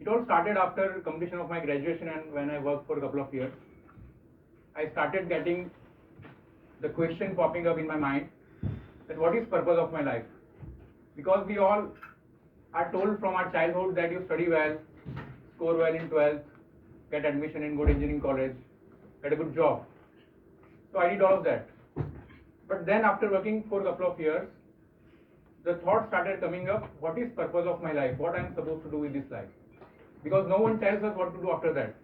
all started after completion of my graduation and when I worked for a couple of years. I started getting the question popping up in my mind that what is purpose of my life? Because we all are told from our childhood that you study well, score well in 12th, get admission in good engineering college, get a good job. So I did all of that. But then after working for a couple of years, the thought started coming up, what is purpose of my life? What I am supposed to do with this life? Because no one tells us what to do after that.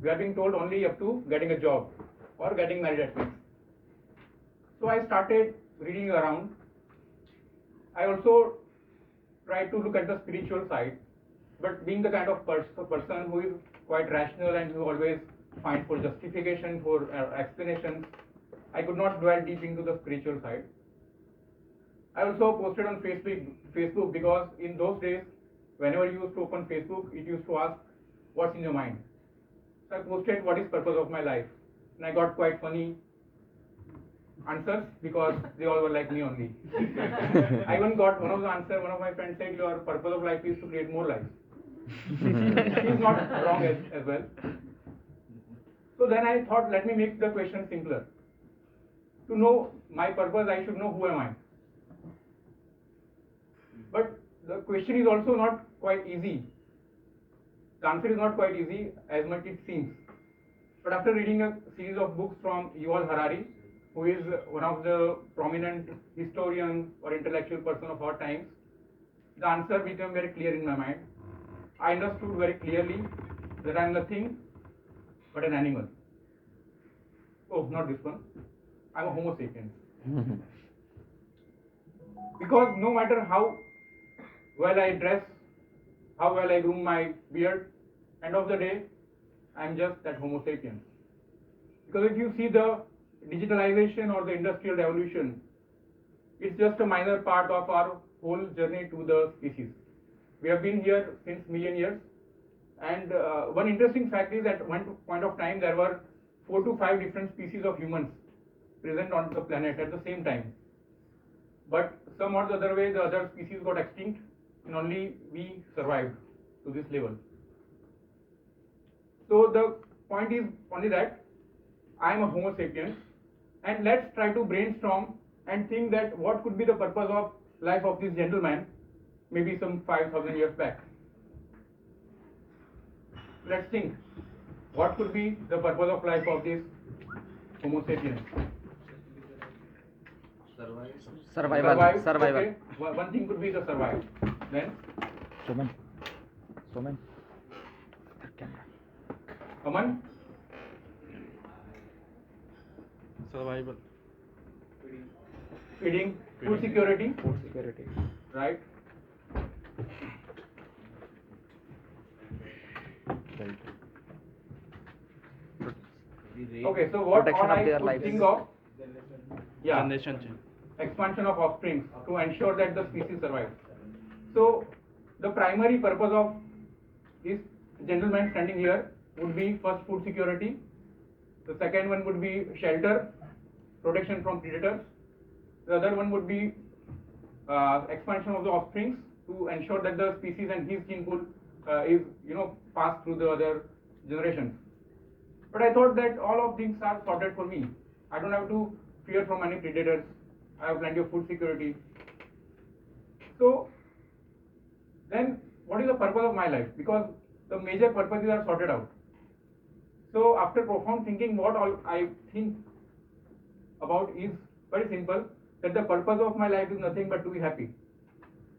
We are being told only up to getting a job or getting married at least. So I started reading around. I also tried to look at the spiritual side, but being the kind of person who is quite rational and who always finds for justification, for explanations, I could not dwell deep into the spiritual side. I also posted on Facebook because in those days, whenever you used to open Facebook, it used to ask, what's in your mind? So I posted, what is purpose of my life? And I got quite funny answers because they all were like me only. I even got one of the answers, one of my friends said, your purpose of life is to create more lives. He's not wrong as well. So then I thought, let me make the question simpler. To know my purpose, I should know who am I. But the question is also not quite easy. The answer is not quite easy as much it seems. But after reading a series of books from Yuval Harari, who is one of the prominent historians or intellectual person of our times, the answer became very clear in my mind. I understood very clearly that I am nothing but an animal. Oh, not this one. I am a Homo sapiens. Because no matter how well I dress, how well I groom my beard, end of the day, I am just that Homo sapiens. Because if you see the digitalization or the industrial revolution, it's just a minor part of our whole journey to the species. We have been here since million years, and one interesting fact is at one point of time there were 4 to 5 different species of humans present on the planet at the same time. But some or the other way, the other species got extinct, and only we survived to this level. So the point is only that I am a Homo sapiens, and let's try to brainstorm and think that what could be the purpose of life of this gentleman, maybe some 5,000 years back. Let's think, what could be the purpose of life of this Homo sapiens? Survival. Okay. One thing could be the survival. Then? Soman. Aman? Survival. Feeding. Food security. Right. Okay, so what Protection all of I their could lives. think of? Yeah. Generation change. Expansion of offspring to ensure that the species survives. So the primary purpose of this gentleman standing here would be first food security. The second one would be shelter, protection from predators. The other one would be expansion of the offsprings to ensure that the species and his gene pool is passed through the other generations. But I thought that all of things are sorted for me. I don't have to fear from any predators. I have plenty of food security. So then what is the purpose of my life? Because the major purposes are sorted out. So after profound thinking, what all I think about is very simple, that the purpose of my life is nothing but to be happy.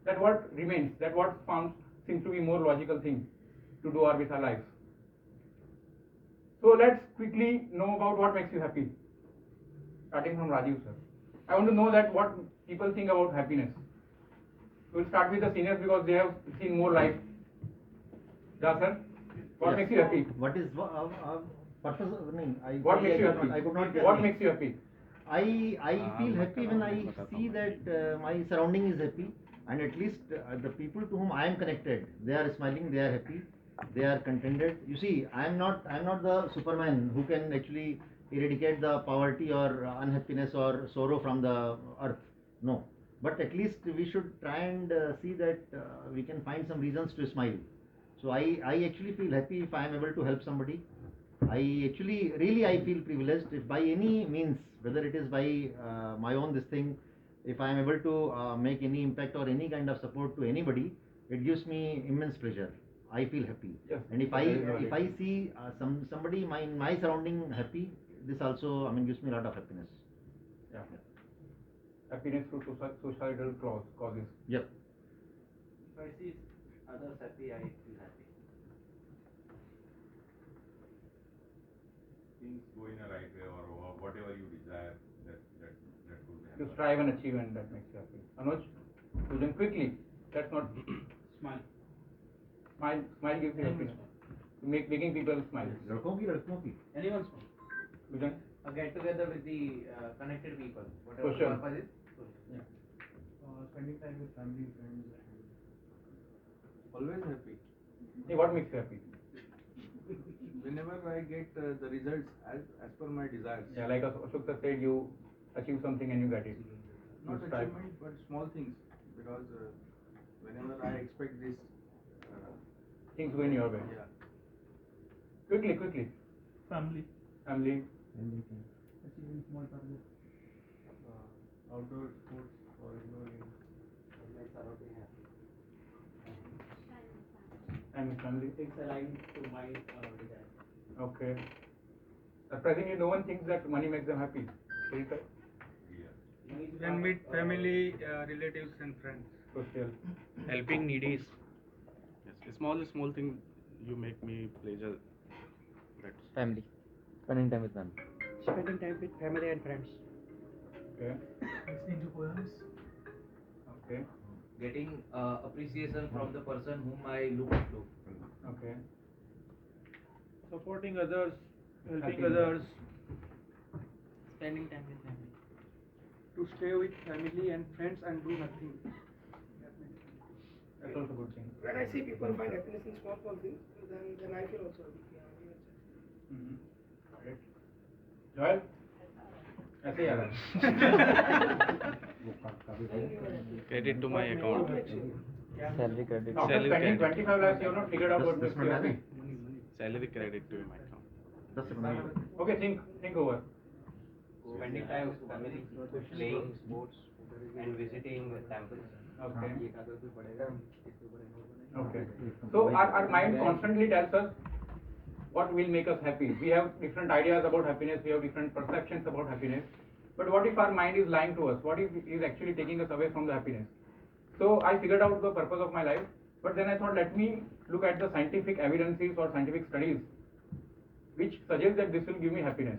That what remains, that what seems to be more logical thing to do with our lives. So let's quickly know about what makes you happy. Starting from Rajiv sir. I want to know that what people think about happiness. We'll start with the seniors because they have seen more life. Yeah, sir. What makes you happy? What is purpose? What makes you happy? I could not get What it. makes you happy? I feel happy when I see that my surrounding is happy, and at least the people to whom I am connected, they are smiling, they are happy, they are contented. You see, I am not the Superman who can actually eradicate the poverty or unhappiness or sorrow from the earth. No, but at least we should try and see that we can find some reasons to smile. So I actually feel happy if I am able to help somebody. I actually really I feel privileged if by any means, whether it is by my own this thing, if I am able to make any impact or any kind of support to anybody, it gives me immense pleasure. I feel happy. Yes, And if that is I see somebody in my surrounding happy, this also gives me a lot of happiness. Yeah. Happiness through societal causes. Yep. If I see others happy, I feel happy. Things go in a right way or whatever you desire, that could You happen. strive and achieve, and that makes you happy. Anuj, Sujan, quickly. That's not Smile. smile gives you happiness. Making people smile. लड़कों की लड़कियों की. Anyone's fun. Sujan, A get together with the connected people. Whatever the Social. purpose is. yeah. Spending time with family, friends, always happy. Hey, what makes you happy? Whenever I get the results as per my desires. Yeah, like Ashok sir said, you achieve something and you get it. Not You strive. achievement, but small things. Because whenever I expect this, Things go in your way. yeah. Quickly. Family. Family. Achieving small targets. Outdoor sports or indoor games. And family. Things aligned to my desire. Okay. Surprisingly, no one thinks that money makes them happy. Is it right? Yeah. Then meet family, relatives and friends. Social. Helping needies. Yes, small thing you make me pleasure. That's Family. Spending time with family. spending time with family and friends. Okay. Listening to poems. Okay. Getting appreciation from the person whom I look up to. Okay. Supporting others, helping Helping others. Spending time with family. To stay with family and friends and do nothing. That's also a good thing. When I see people find happiness in small things, then I feel also happy. Mm-hmm. Joel? ऐसे ही आ रहा है. Credit to my account. Salary credit. After Salary spending credit. 25 lakhs, you have not figured out what makes you happy. Salary credit to my account. 10 second. Okay, think over. Spending time with family, playing sports, and visiting temples. Okay. Okay. So our mind constantly tells us what will make us happy. We have different ideas about happiness. We have different perceptions about happiness. But what if our mind is lying to us? What if it is actually taking us away from the happiness? So I figured out the purpose of my life. But then I thought, let me look at the scientific evidences or scientific studies which suggest that this will give me happiness,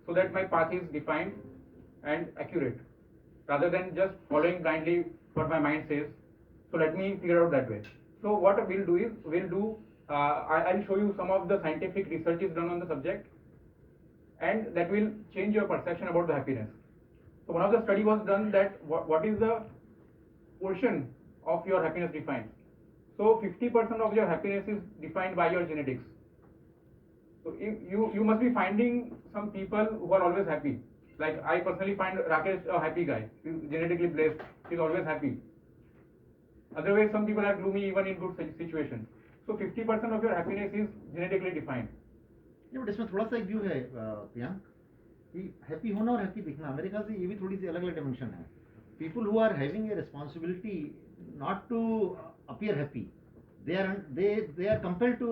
so that my path is defined and accurate, rather than just following blindly what my mind says. So let me figure out that way. So what we'll do is, I'll show you some of the scientific researches done on the subject, and that will change your perception about the happiness. So one of the study was done that what is the portion of your happiness defined. So 50% of your happiness is defined by your genetics. So if you must be finding some people who are always happy. Like I personally find Rakesh a happy guy. He's genetically blessed. He's always happy. Otherwise, some people are gloomy even in good situations. So 50% of your happiness is genetically defined. ये but इसमें थोड़ा सा एक view है प्रियांक कि happy होना और happy दिखना मेरे ख्याल से ये भी थोड़ी सी अलग अलग डायमेंशन है. People who are having a responsibility not to appear happy, they are compelled to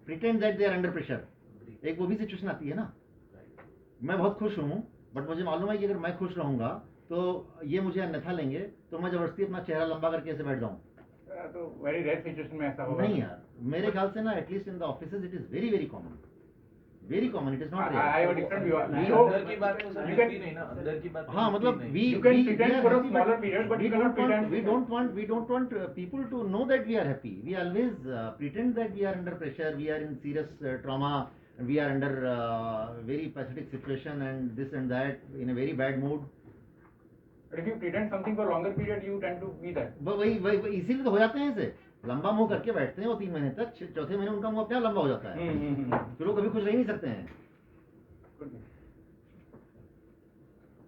pretend that they are under pressure. एक वो भी सिचुएशन आती है ना. मैं बहुत खुश हूँ बट मुझे मालूम है कि अगर मैं खुश रहूंगा तो ये मुझे अन्यथा लेंगे, तो मैं जबरदस्ती अपना चेहरा लंबा करके ऐसे बैठ जाऊँ. तो वेरी रेयर सिचुएशन में ऐसा होगा. नहीं यार, मेरे ख्याल से ना at least in the offices it is very very common. Very common, it is not I have a different view. अंदर की बात तो सर You होती can- नहीं ना, अंदर की बात. हाँ मतलब You can pretend for a smaller period, but you cannot pretend. we don't want people to know that we are happy. We always pretend that we are under pressure, we are in serious trauma, and we are under very pathetic situation and this and that, in a very bad mood. But if you pretend something for a longer period, you tend to be that. वही इसीलिए तो हो जाते हैं ऐसे. लंबा मुंह करके बैठते हैं वो 3 महीने तक, चौथे महीने उनका मुंह अपने आप लंबा हो जाता है. फिर वो कभी खुश रह ही नहीं सकते हैं. Could be.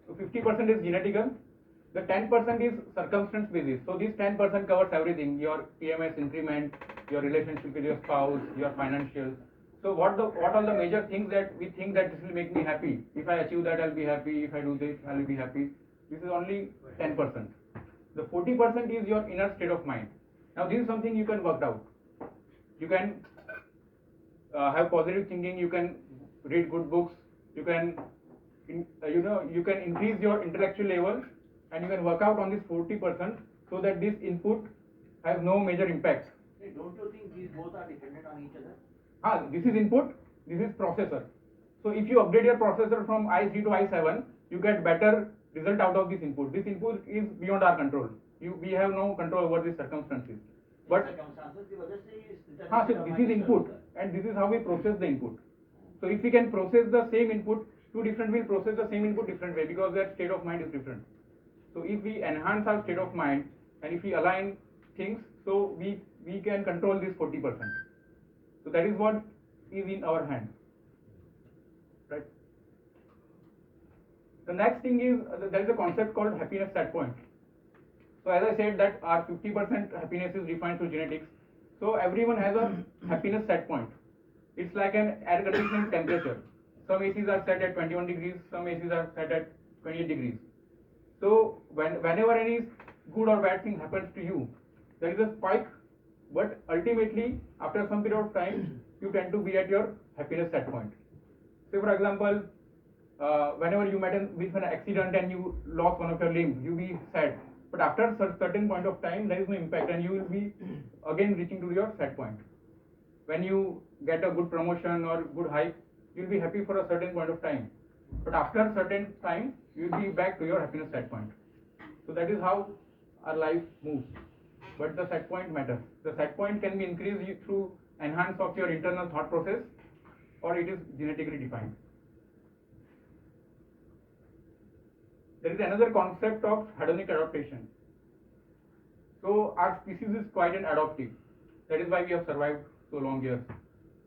So 50% is genetical, The 10% is circumstance basis. So this 10% covers everything: your PMS increment, your relationship with your spouse, your financials. So what are the major things that we think that this will make me happy? If I achieve that, I'll be happy. If I do this, I'll be happy. This is only 10%. The 40% is your inner state of mind. Now this is something you can work out. You can have positive thinking. You can read good books. You can you can increase your intellectual level, and you can work out on this 40% so that this input has no major impact. Don't you think these both are dependent on each other? This is input, this is processor. So if you upgrade your processor from i3 to i7, you get better result out of this input. This input is beyond our control. We have no control over these circumstances. But so this is input, and this is how we process the input. So if we can process the same input, two different will process the same input different way, because their state of mind is different. So if we enhance our state of mind, and if we align things, so we can control this 40%. So that is what is in our hands, right? The next thing is there is a concept called happiness set point. So as I said that our 50% happiness is defined through genetics. So everyone has a happiness set point. It's like an air conditioning temperature. Some ACs are set at 21 degrees, some ACs are set at 28 degrees. So whenever any good or bad thing happens to you, there is a spike, but ultimately after some period of time you tend to be at your happiness set point. Say for example, whenever you met with an accident and you lost one of your limbs, you be sad. But after a certain point of time, there is no impact, and you will be again reaching to your set point. When you get a good promotion or good hike, you will be happy for a certain point of time. But after a certain time, you will be back to your happiness set point. So that is how our life moves. But the set point matters. The set point can be increased through enhance of your internal thought process, or it is genetically defined. There is another concept of hedonic adaptation. So our species is quite an adaptive. That is why we have survived so long years.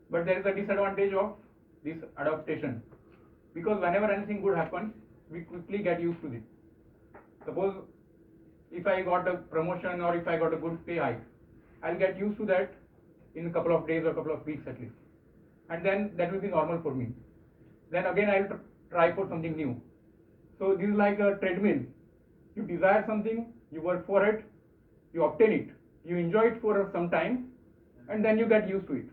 But there is a disadvantage of this adaptation, because whenever anything good happens, we quickly get used to it. Suppose if I got a promotion or if I got a good pay hike, I'll get used to that in a couple of days or a couple of weeks at least. And then that will be normal for me. Then again I'll try for something new. So this is like a treadmill. You desire something, you work for it, you obtain it, you enjoy it for some time, and then you get used to it.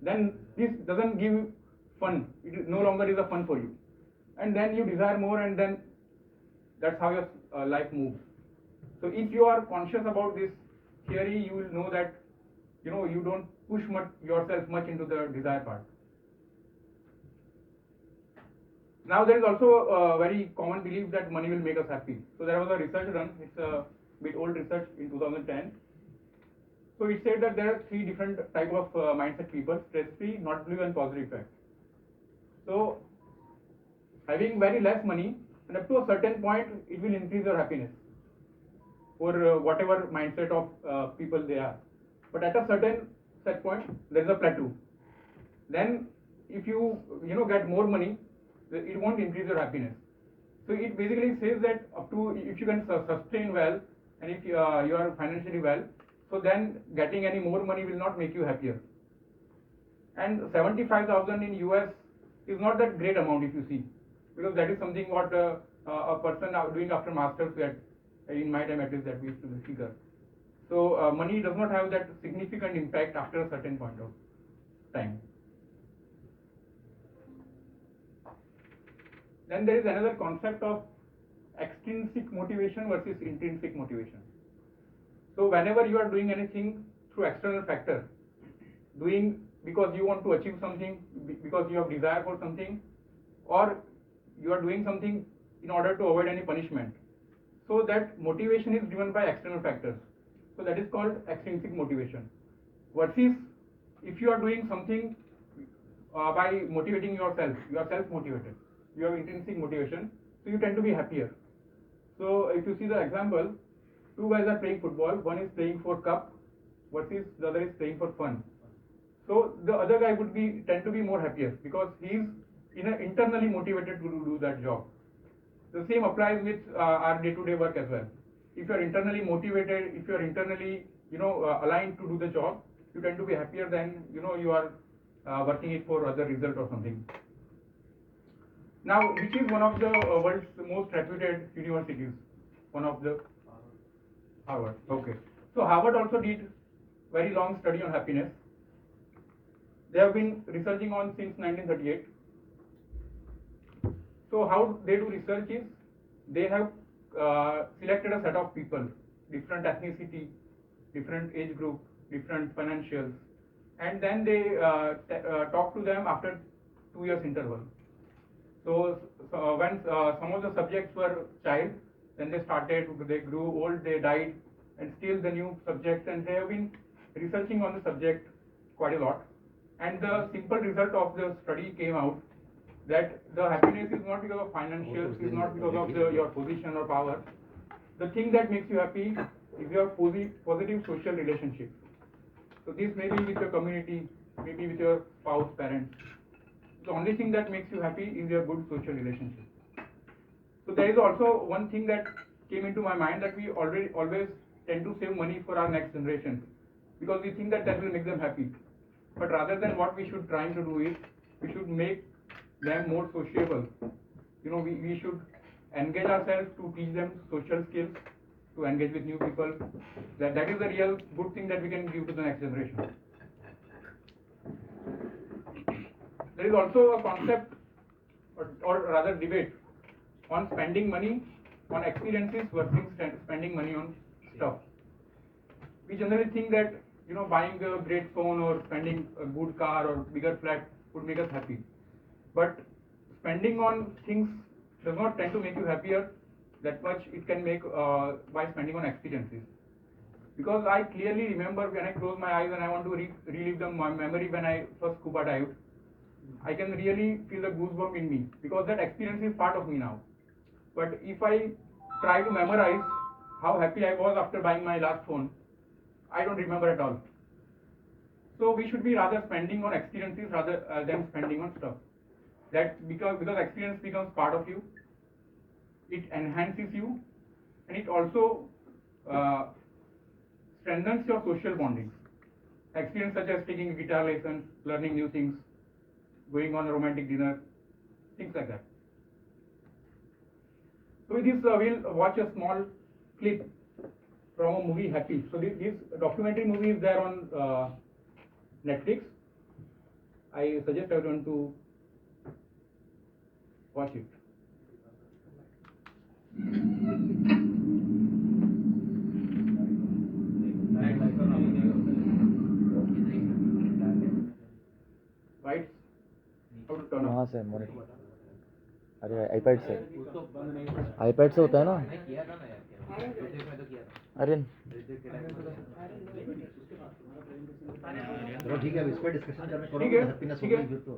Then this doesn't give fun. It no longer is a fun for you. And then you desire more, and then that's how your life moves. So if you are conscious about this theory, you will know that you don't push yourself much into the desire part. Now there is also a very common belief that money will make us happy. So there was a research done. It's a bit old research in 2010. So it said that there are 3 different type of mindset people: stress-free, not blue, and positive effect. So having very less money, and up to a certain point, it will increase your happiness for whatever mindset of people they are. But at a certain set point, there is a plateau. Then if you get more money, it won't increase your happiness. So it basically says that up to, if you can sustain well, and if you are financially well, so then getting any more money will not make you happier. And 75,000 in US is not that great amount if you see, because that is something what a person doing after masters get. In my time at least, that we used to figure. So money does not have that significant impact after a certain point of time. Then there is another concept of extrinsic motivation versus intrinsic motivation. So whenever you are doing anything through external factor, doing because you want to achieve something, because you have desire for something, or you are doing something in order to avoid any punishment, so that motivation is driven by external factors. So that is called extrinsic motivation. Versus if you are doing something by motivating yourself, you are self-motivated, you have intrinsic motivation, so you tend to be happier. So if you see the example, 2 guys are playing football, one is playing for cup versus the other is playing for fun. So the other guy would tend to be more happier, because he is internally motivated to do that job. The same applies with our day-to-day work as well. If you are internally motivated, if you are internally, aligned to do the job, you tend to be happier than, you are working it for other result or something. Now, which is one of the world's most reputed universities? One of the Harvard. Okay. So Harvard also did very long study on happiness. They have been researching on since 1938. So how they do research is, they have selected a set of people, different ethnicity, different age group, different financials, and then they talk to them after 2 years interval. So when some of the subjects were child, then they grew old, they died, and still the new subjects, and they have been researching on the subject quite a lot. And the simple result of the study came out that the happiness is not because of financials, is not because of your position or power. The thing that makes you happy is your positive social relationships. So this may be with your community, maybe with your spouse, parents. The only thing that makes you happy is your good social relationship. So there is also one thing that came into my mind, that we always tend to save money for our next generation because we think that will make them happy. But rather than what we should try to do is, we should make them more sociable. We should engage ourselves to teach them social skills, to engage with new people. That is the real good thing that we can give to the next generation. There is also a concept, or rather debate, on spending money on experiences versus spending money on stuff. We generally think that buying a great phone or spending a good car or bigger flat would make us happy. But spending on things does not tend to make you happier that much. It can make by spending on experiences. Because I clearly remember when I close my eyes and I want to relive my memory when I first scuba dived, I can really feel the goosebump in me because that experience is part of me now. But if I try to memorize how happy I was after buying my last phone, I don't remember at all. So we should be rather spending on experiences rather than spending on stuff. That because experience becomes part of you, it enhances you, and it also strengthens your social bonding. Experience such as taking guitar lessons, learning new things, going on a romantic dinner, things like that. So with this, we'll watch a small clip from a movie, Happy. So this documentary movie is there on Netflix. I suggest everyone to watch it. Right? How to turn वहाँ off? से monitor, अरे iPad से होता है ना। अरे चलो ठीक है, अब इस पर डिस्कशन करने करो। ठीक है, हैप्पीनेस ठीक हो है। गई फिर तो।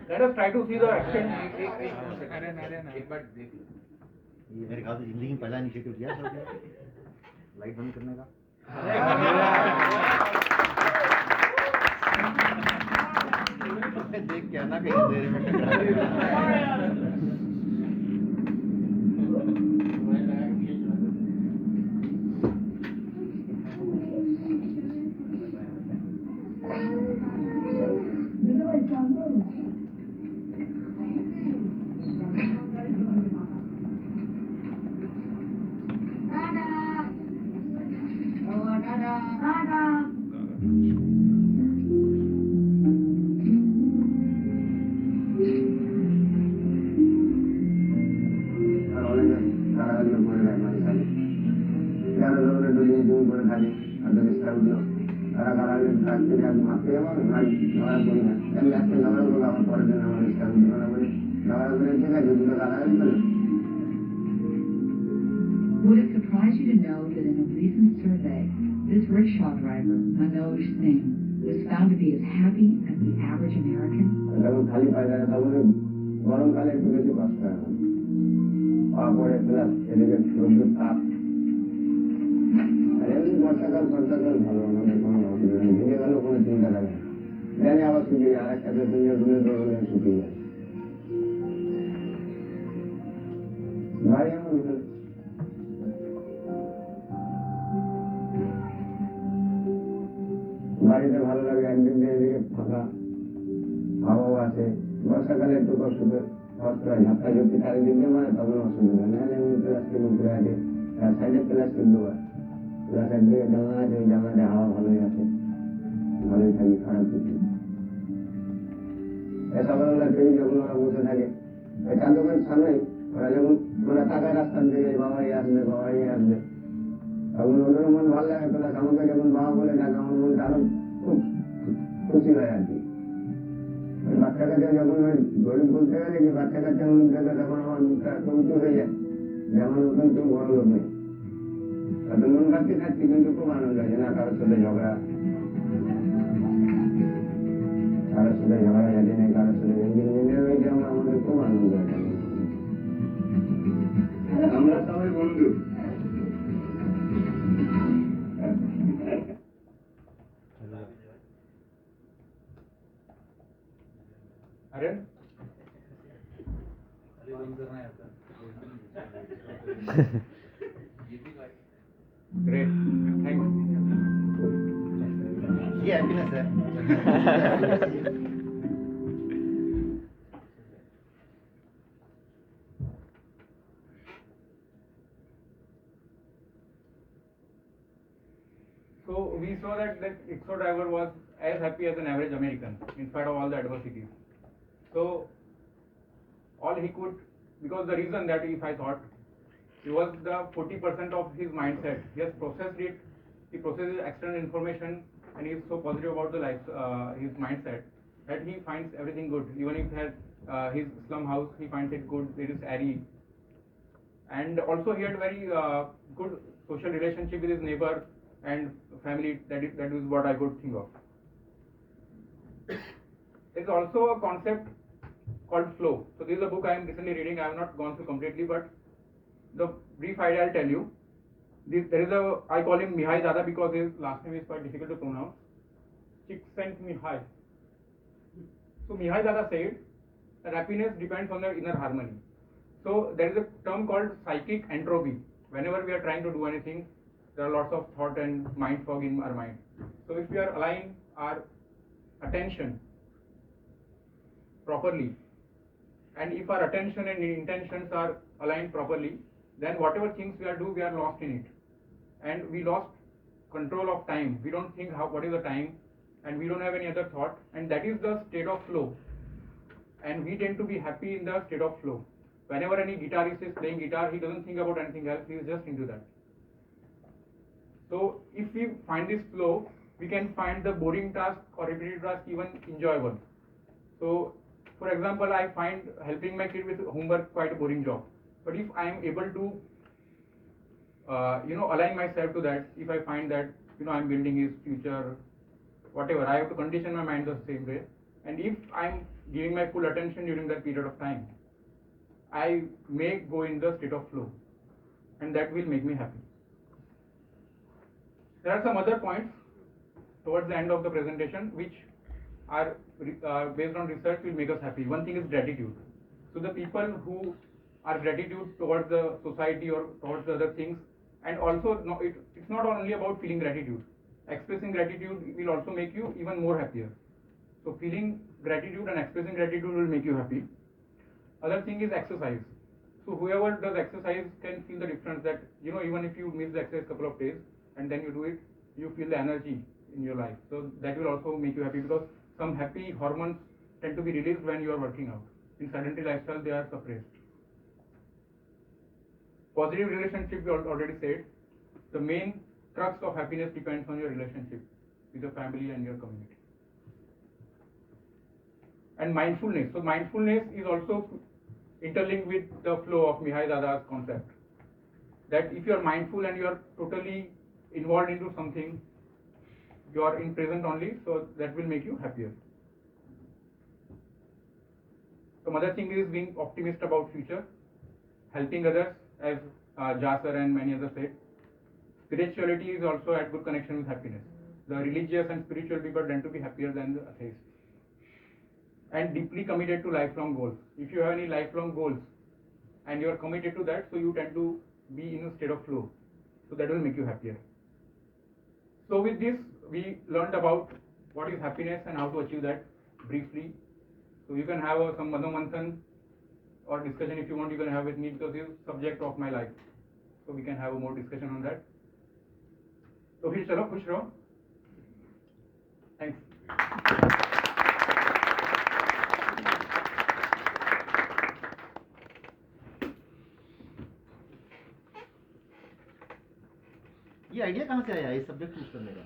Let us try to see the action. ये मेरे ख्याल से जिंदगी में पहला इनिशिएटिव किया सर ने लाइट बंद करने का। देख के आना कहीं देर में टकरा। Would it surprise you to know that in a recent survey, this rickshaw driver, Manoj Singh, was found to be as happy as the average American? সবাই এমন হলো। বাড়িতে ভালো লাগে, একদিন দিয়ে এদিকে ফাঁকা হাওয়াও আছে, বর্ষাকালে একটু কষ্ট করে ঝাপটা ঝুপি চারিদিক দিয়ে মানে তখন অসুবিধা না, এমনি প্লাস্টিক উপরে আছে, তার সাইডে প্লাস্টিক দেওয়া, প্লাসের দিকে জানলা আছে, ওই জানলাতে হাওয়া ভালোই আছে, ভালোই থাকি, খারাপ কিছু। সকালবেলা কেউ যখন ওরা বসে থাকে ওই চার দোকানের সামনেই, ওরা যখন ওরা তাকায় রাস্তার দিকে বাবাই আসবে বাবাই আসবে, তখন ওদেরও মন ভালো লাগে, প্লাস আমাকে যখন বাবা বলে ডাকে আমার মনটা আরো খুব খুশি হয় আর কি। ওই বাচ্চা কাচ্চা যখন ওই গরিব বলতে গেলে যে বাচ্চা কাচ্চা মুখ দেখে তখন আমার মুখটা এত উঁচু হয়ে যায় যে আমার মতন কেউ বড় লোক নেই। তাতে মন রাখতে থাকছি কিন্তু খুব আনন্দ আছে না, কারোর সাথে ঝগড়া ঝাঁটি নেই, কারোর সাথে মিলে রয়েছে, আমরা আমাদের খুব আনন্দ আছে। আমরা সবাই বন্ধু। Aryan? Great, thanks. ये happiness है. So we saw that rickshaw driver was as happy as an average American in spite of all the adversities. So all he could, because the reason that if I thought, it was the 40% of his mindset. He has processed it, he processes external information, and he is so positive about the life, his mindset, that he finds everything good. Even if he has his slum house, he finds it good, it is airy. And also he had very good social relationship with his neighbor and family, that is what I could think of. There is also a concept called flow. So this is a book I am recently reading. I have not gone through completely, but the brief idea I'll tell you. There is I call him Mihai Dada because his last name is quite difficult to pronounce. Csikszentmihalyi. So Mihai Dada said that happiness depends on the inner harmony. So there is a term called psychic entropy. Whenever we are trying to do anything, there are lots of thought and mind fog in our mind. So if we are aligning our attention properly, and if our attention and intentions are aligned properly, then whatever things we are doing, we are lost in it, and we lost control of time. We don't think what is the time, and we don't have any other thought, and that is the state of flow. And we tend to be happy in the state of flow. Whenever any guitarist is playing guitar, he doesn't think about anything else, he is just into that. So if we find this flow, we can find the boring task or repetitive task even enjoyable. So for example, I find helping my kid with homework quite a boring job. But if I am able to align myself to that, if I find that I am building his future, whatever, I have to condition my mind the same way. And if I am giving my full attention during that period of time, I may go in the state of flow, and that will make me happy. There are some other points towards the end of the presentation which are based on research will make us happy. One thing is gratitude. So the people who are gratitude towards the society or towards the other things, and also it's not only about feeling gratitude. Expressing gratitude will also make you even more happier. So feeling gratitude and expressing gratitude will make you happy. Other thing is exercise. So whoever does exercise can feel the difference that even if you miss the exercise couple of days and then you do it, you feel the energy in your life. So that will also make you happy, because some happy hormones tend to be released when you are working out. In sedentary lifestyle, they are suppressed. Positive relationship, we already said. The main crux of happiness depends on your relationship with your family and your community. And mindfulness. So mindfulness is also interlinked with the flow of Mihai Dada's concept. That if you are mindful and you are totally involved into something, you are in present only, so that will make you happier. Some other thing is being optimist about future, helping others, as Jasser and many others said. Spirituality is also at good connection with happiness. The religious and spiritual people tend to be happier than the atheists. And deeply committed to lifelong goals. If you have any lifelong goals and you are committed to that, so you tend to be in a state of flow. So that will make you happier. So with this, we learned about what is happiness and how to achieve that briefly. So you can have some Manthan or discussion if you want, you can have with me, because it's subject of my life. So we can have a more discussion on that. So फिर चलो खुश रहो. Thanks. ये idea कहाँ से आया इस subject choose करने का?